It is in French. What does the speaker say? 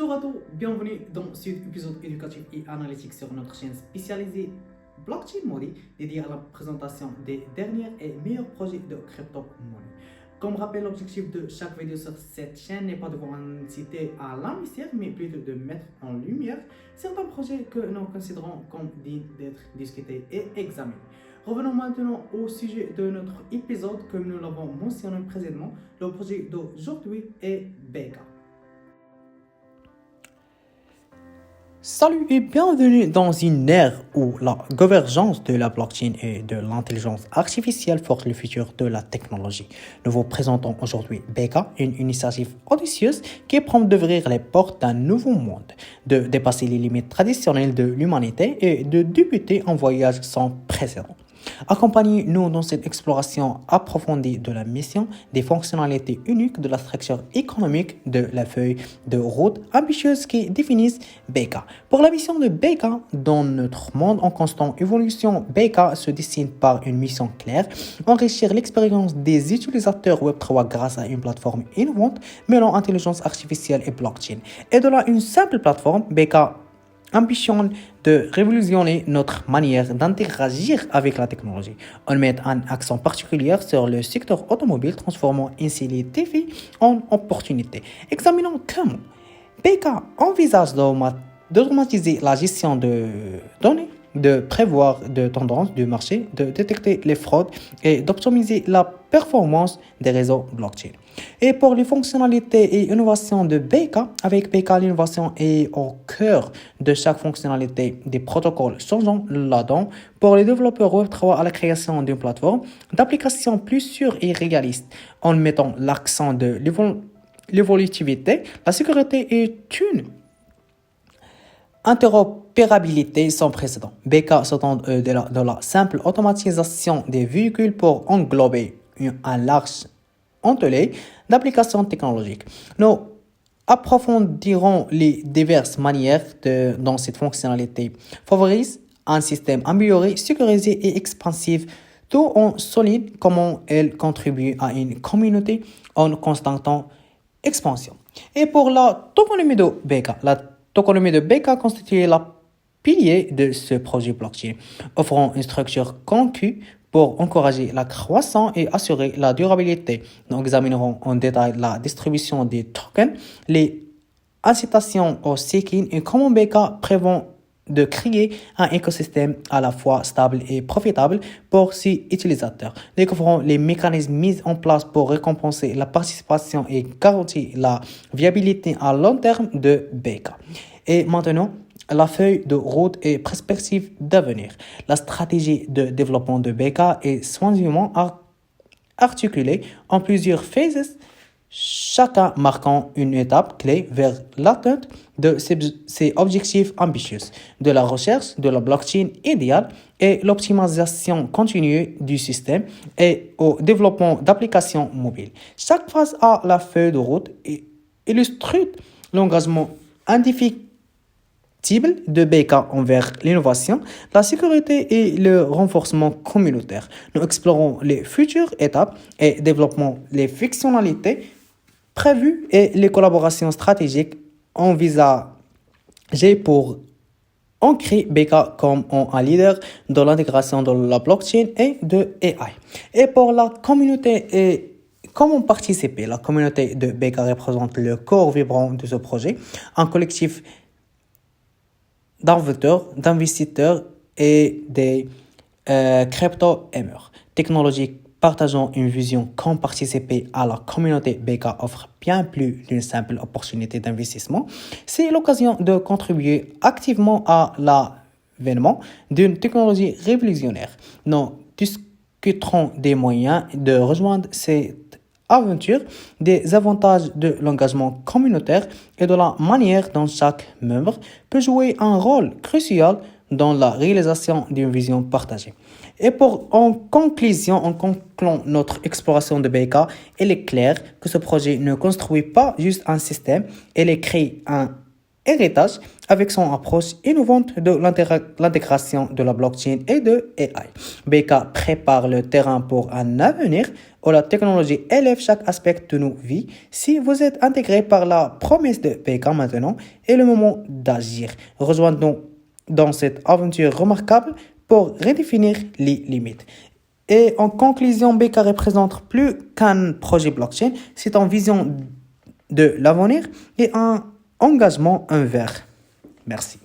Bonjour à tous, bienvenue dans cet épisode éducatif et analytique sur notre chaîne spécialisée Blockchain Money, dédiée à la présentation des derniers et meilleurs projets de crypto-monnaie. Comme rappel, l'objectif de chaque vidéo sur cette chaîne n'est pas de vous inciter à l'investir, mais plutôt de mettre en lumière certains projets que nous considérons comme dignes d'être discutés et examinés. Revenons maintenant au sujet de notre épisode. Comme nous l'avons mentionné précédemment, le projet d'aujourd'hui est BK. Salut et bienvenue dans une ère où la convergence de la blockchain et de l'intelligence artificielle force le futur de la technologie. Nous vous présentons aujourd'hui BK, une initiative audacieuse qui promet d'ouvrir les portes d'un nouveau monde, de dépasser les limites traditionnelles de l'humanité et de débuter un voyage sans précédent. Accompagnez-nous dans cette exploration approfondie de la mission, des fonctionnalités uniques de la structure économique de la feuille de route ambitieuse qui définissent BK. Pour la mission de BK, dans notre monde en constante évolution, BK se dessine par une mission claire, enrichir l'expérience des utilisateurs Web3 grâce à une plateforme innovante mêlant intelligence artificielle et blockchain. Et de là, une simple plateforme, BK ambitionne de révolutionner notre manière d'interagir avec la technologie. On met un accent particulier sur le secteur automobile, transformant ainsi les défis en opportunités. Examinons comment BK envisage d'automatiser la gestion de données, de prévoir des tendances du marché, de détecter les fraudes et d'optimiser la performance des réseaux blockchain. Et pour les fonctionnalités et innovations de BK, avec BK, l'innovation est au cœur de chaque fonctionnalité des protocoles changeant là-dedans pour les développeurs Web3 à la création d'une plateforme d'applications plus sûre et réaliste, en mettant l'accent de l'évolutivité, la sécurité est une interopérabilité sans précédent. BK s'attend de la simple automatisation des véhicules pour englober un large entourage d'applications technologiques. Nous approfondirons les diverses manières dont cette fonctionnalité favorise un système amélioré, sécurisé et expansif, tout en soulignant comment elle contribue à une communauté en constante expansion. Et pour la tokenomique de BK, la tokenomique de BK constitue la pilier de ce projet blockchain, offrant une structure conçue pour encourager la croissance et assurer la durabilité. Nous examinerons en détail la distribution des tokens, les incitations au staking et comment BK prévoit de créer un écosystème à la fois stable et profitable pour ses utilisateurs. Nous découvrons les mécanismes mis en place pour récompenser la participation et garantir la viabilité à long terme de BK. Et maintenant, la feuille de route et perspective d'avenir. La stratégie de développement de BK est soigneusement articulée en plusieurs phases, chacun marquant une étape clé vers l'atteinte de ces objectifs ambitieux, de la recherche de la blockchain idéale et l'optimisation continue du système et au développement d'applications mobiles. Chaque phase a la feuille de route et illustre l'engagement indéfectible de BK envers l'innovation, la sécurité et le renforcement communautaire. Nous explorons les futures étapes et développons les fonctionnalités prévues et les collaborations stratégiques envisagées pour ancrer BK comme un leader de l'intégration de la blockchain et de AI. Et pour la communauté et comment participer? La communauté de BK représente le corps vibrant de ce projet, un collectif d'investisseurs et des crypto-aimers technologiques partageant une vision comme participer à la communauté BK offre bien plus d'une simple opportunité d'investissement. C'est l'occasion de contribuer activement à l'avènement d'une technologie révolutionnaire. Nous discuterons des moyens de rejoindre cette aventure, des avantages de l'engagement communautaire et de la manière dont chaque membre peut jouer un rôle crucial dans la réalisation d'une vision partagée. Et en concluant notre exploration de BK, il est clair que ce projet ne construit pas juste un système, il crée un héritage avec son approche innovante de l'intégration de la blockchain et de AI. BK prépare le terrain pour un avenir où la technologie élève chaque aspect de nos vies. Si vous êtes intégré par la promesse de BK maintenant est le moment d'agir. Rejoignons dans cette aventure remarquable pour redéfinir les limites. Et en conclusion, BK représente plus qu'un projet blockchain, c'est une vision de l'avenir et un engagement envers. Merci.